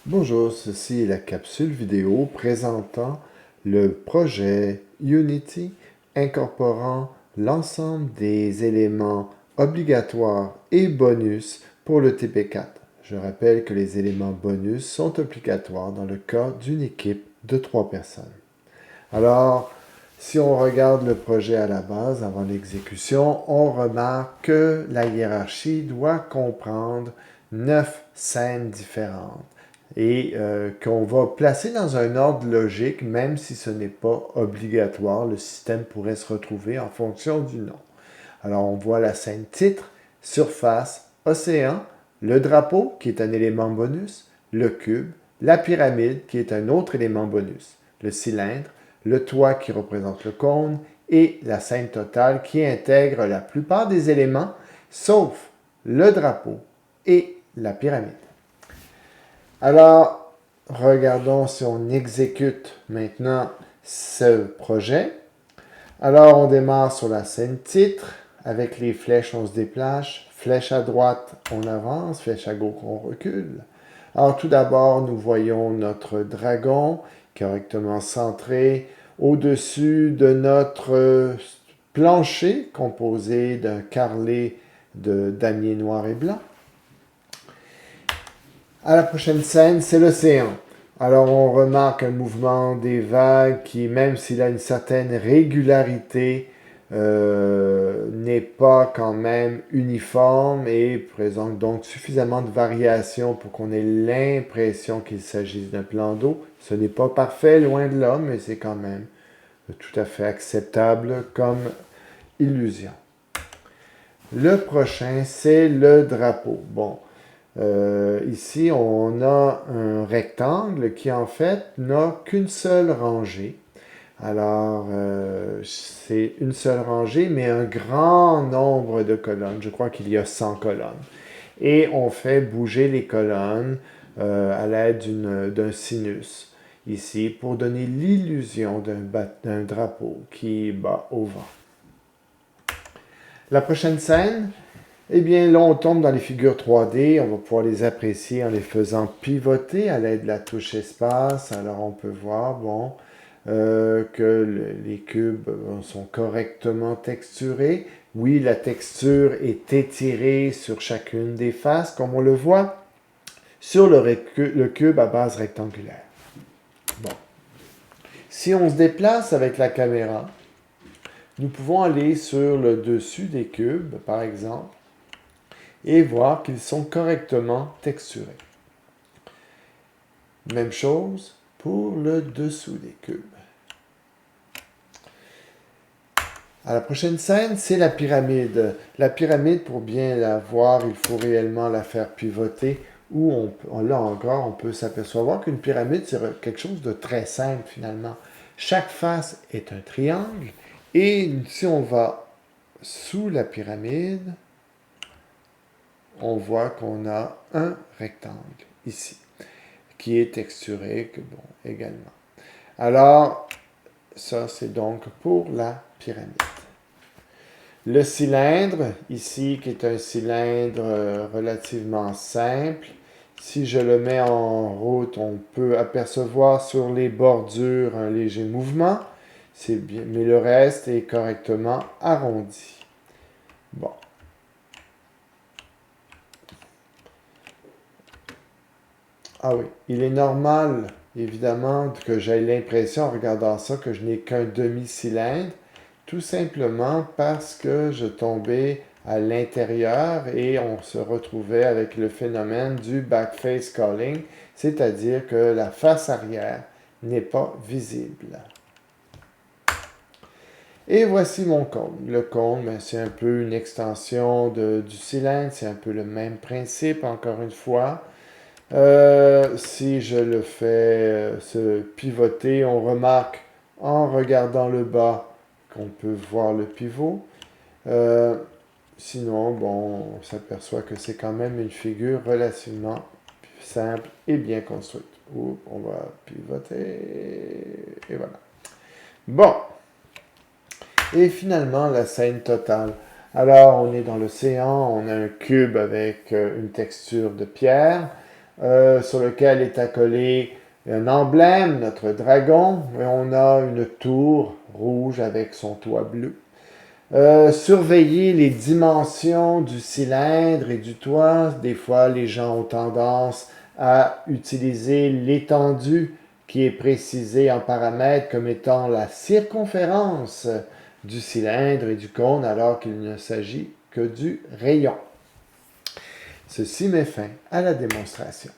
Bonjour, ceci est la capsule vidéo présentant le projet Unity incorporant l'ensemble des éléments obligatoires et bonus pour le TP4. Je rappelle que les éléments bonus sont obligatoires dans le cas d'une équipe de 3 personnes. Alors, si on regarde le projet à la base, avant l'exécution, on remarque que la hiérarchie doit comprendre 9 scènes différentes et qu'on va placer dans un ordre logique, même si ce n'est pas obligatoire. Le système pourrait se retrouver en fonction du nom. Alors, on voit la scène titre, surface, océan, le drapeau, qui est un élément bonus, le cube, la pyramide, qui est un autre élément bonus, le cylindre, le toit qui représente le cône, et la scène totale qui intègre la plupart des éléments, sauf le drapeau et la pyramide. Alors, regardons si on exécute maintenant ce projet. Alors, on démarre sur la scène titre. Avec les flèches, on se déplace. Flèche à droite, on avance. Flèche à gauche, on recule. Alors, tout d'abord, nous voyons notre dragon correctement centré au-dessus de notre plancher composé d'un carrelé de damier noir et blanc. À la prochaine scène, c'est l'océan. Alors on remarque un mouvement des vagues qui, même s'il a une certaine régularité, n'est pas quand même uniforme et présente donc suffisamment de variations pour qu'on ait l'impression qu'il s'agisse d'un plan d'eau. Ce n'est pas parfait, loin de là, mais c'est quand même tout à fait acceptable comme illusion. Le prochain, c'est le drapeau. Bon, ici, on a un rectangle qui, en fait, n'a qu'une seule rangée. Alors, c'est une seule rangée, mais un grand nombre de colonnes. Je crois qu'il y a 100 colonnes. Et on fait bouger les colonnes à l'aide d'un sinus, ici, pour donner l'illusion d'un drapeau qui bat au vent. La prochaine scène, eh bien, là, on tombe dans les figures 3D. On va pouvoir les apprécier en les faisant pivoter à l'aide de la touche espace. Alors, on peut voir, bon, que les cubes sont correctement texturés. Oui, la texture est étirée sur chacune des faces, comme on le voit sur le cube à base rectangulaire. Bon. Si on se déplace avec la caméra, nous pouvons aller sur le dessus des cubes, par exemple, et voir qu'ils sont correctement texturés. Même chose pour le dessous des cubes. À la prochaine scène, c'est la pyramide. La pyramide, pour bien la voir, il faut réellement la faire pivoter. Ou là encore, on peut s'apercevoir qu'une pyramide, c'est quelque chose de très simple finalement. Chaque face est un triangle. Et si on va sous la pyramide, on voit qu'on a un rectangle ici, qui est texturé également. Alors, ça c'est donc pour la pyramide. Le cylindre, ici, qui est un cylindre relativement simple. Si je le mets en route, on peut apercevoir sur les bordures un léger mouvement, mais le reste est correctement arrondi. Bon. Ah oui, il est normal, évidemment, que j'aie l'impression, en regardant ça, que je n'ai qu'un demi-cylindre, tout simplement parce que je tombais à l'intérieur et on se retrouvait avec le phénomène du backface calling, c'est-à-dire que la face arrière n'est pas visible. Et voici mon cône. Le cône, c'est un peu une extension du cylindre, c'est un peu le même principe, encore une fois. Si je le fais se pivoter, on remarque en regardant le bas qu'on peut voir le pivot. Sinon, bon, on s'aperçoit que c'est quand même une figure relativement simple et bien construite. Oups, on va pivoter, et voilà. Bon, et finalement, la scène totale. Alors, on est dans l'océan, on a un cube avec une texture de pierre. sur lequel est accolé un emblème, notre dragon, et on a une tour rouge avec son toit bleu. Surveiller les dimensions du cylindre et du toit. Des fois, les gens ont tendance à utiliser l'étendue qui est précisée en paramètres comme étant la circonférence du cylindre et du cône, alors qu'il ne s'agit que du rayon. Ceci met fin à la démonstration.